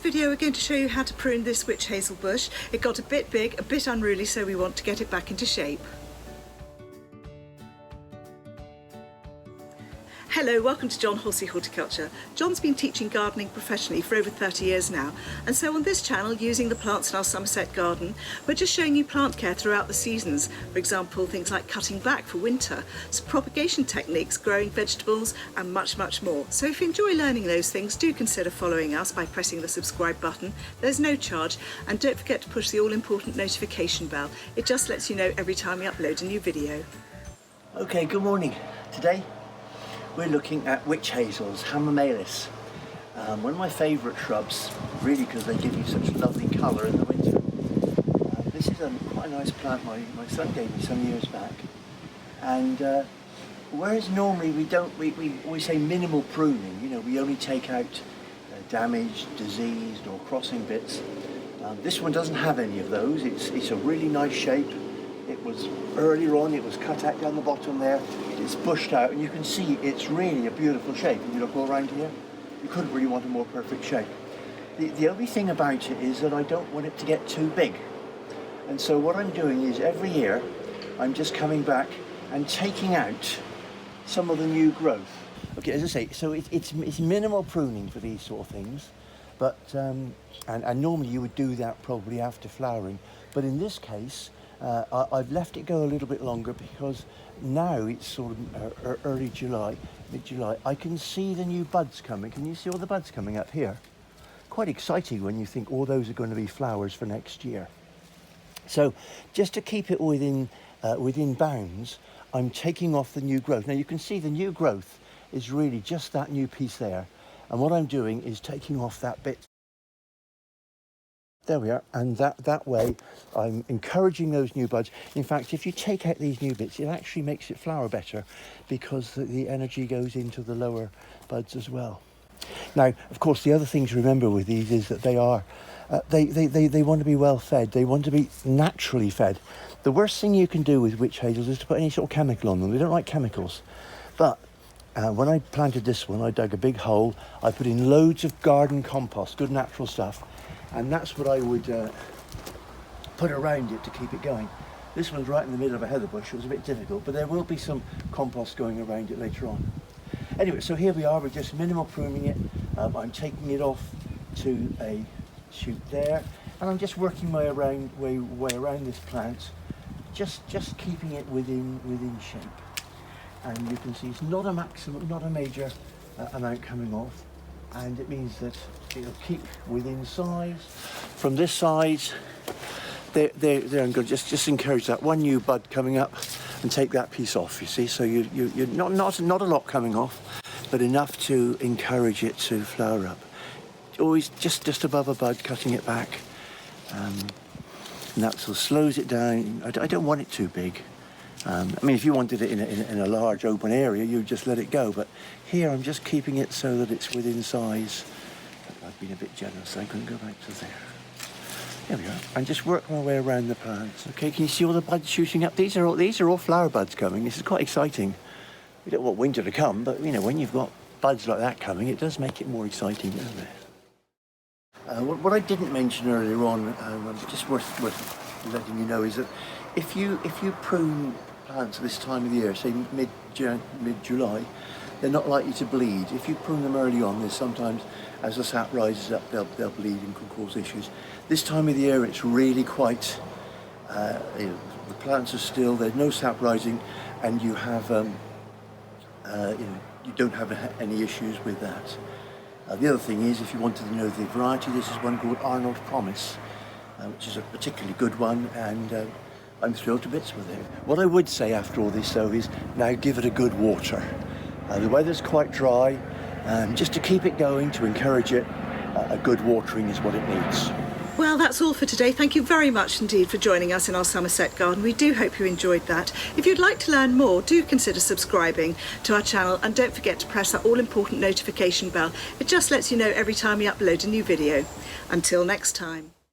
video we're going to show you how to prune this witch hazel bush. It got a bit big, a bit unruly, so we want to get it back into shape. Hello, welcome to John Horsey Horticulture. John's been teaching gardening professionally for over 30 years now, and so on this channel, using the plants in our Somerset garden, we're just showing you plant care throughout the seasons. For example, things like cutting back for winter, some propagation techniques, growing vegetables, and much, much more. So if you enjoy learning those things, do consider following us by pressing the subscribe button. There's no charge, and don't forget to push the all-important notification bell. It just lets you know every time we upload a new video. Okay, good morning. Today we're looking at witch hazels, Hamamelis. One of my favourite shrubs, really, because they give you such lovely colour in the winter. This is quite a nice plant my son gave me some years back. And whereas normally we say minimal pruning, you know, we only take out damaged, diseased or crossing bits. This one doesn't have any of those. It's a really nice shape. It was earlier on, it was cut out down the bottom there. It's bushed out, and you can see it's really a beautiful shape. If you look all around here, you couldn't really want a more perfect shape. The only thing about it is that I don't want it to get too big. And so what I'm doing is every year, I'm just coming back and taking out some of the new growth. Okay, as I say, so it's minimal pruning for these sort of things, but and normally you would do that probably after flowering. But in this case, I've left it go a little bit longer because now it's sort of early July, mid-July. I can see the new buds coming. Can you see all the buds coming up here? Quite exciting when you think all those are going to be flowers for next year. So just to keep it within bounds, I'm taking off the new growth. Now you can see the new growth is really just that new piece there. And what I'm doing is taking off that bit. There we are, and that way I'm encouraging those new buds. In fact, if you take out these new bits, it actually makes it flower better because the energy goes into the lower buds as well. Now, of course, the other thing to remember with these is that they are, they want to be well fed. They want to be naturally fed. The worst thing you can do with witch hazels is to put any sort of chemical on them. They don't like chemicals. But when I planted this one, I dug a big hole. I put in loads of garden compost, good natural stuff. And that's what I would put around it to keep it going. This one's right in the middle of a heather bush. It was a bit difficult, but there will be some compost going around it later on. Anyway, so here we are. We're just minimal pruning it. I'm taking it off to a shoot there, and I'm just working my way around this plant, just keeping it within shape. And you can see it's not a maximum, not a major amount coming off. And it means that it'll keep within size. From this side, there I'm going to just encourage that one new bud coming up and take that piece off, you see. So you're not a lot coming off, but enough to encourage it to flower up. Always just above a bud, cutting it back. And that sort of slows it down. I don't want it too big. I mean, if you wanted it in a large open area, you'd just let it go. But here, I'm just keeping it so that it's within size. I've been a bit generous. I couldn't go back to there. There we are. And just work my way around the plants. Okay, can you see all the buds shooting up? These are all flower buds coming. This is quite exciting. We don't want winter to come, but you know, when you've got buds like that coming, it does make it more exciting, doesn't it? What I didn't mention earlier on, just worth letting you know, is that if you prune plants at this time of the year, say mid-July, they're not likely to bleed. If you prune them early on, there's sometimes, as the sap rises up, they'll bleed and can cause issues. This time of the year, it's really quite, you know, the plants are still, there's no sap rising, and you have, you know, you don't have any issues with that. The other thing is, if you wanted to know the variety, this is one called Arnold Promise, which is a particularly good one, and I'm thrilled to bits with it. What I would say after all this, though, is now give it a good water. The weather's quite dry, just to keep it going, to encourage it, a good watering is what it needs. Well, that's all for today. Thank you very much indeed for joining us in our Somerset garden. We do hope you enjoyed that. If you'd like to learn more, do consider subscribing to our channel, and don't forget to press that all-important notification bell. It just lets you know every time we upload a new video. Until next time.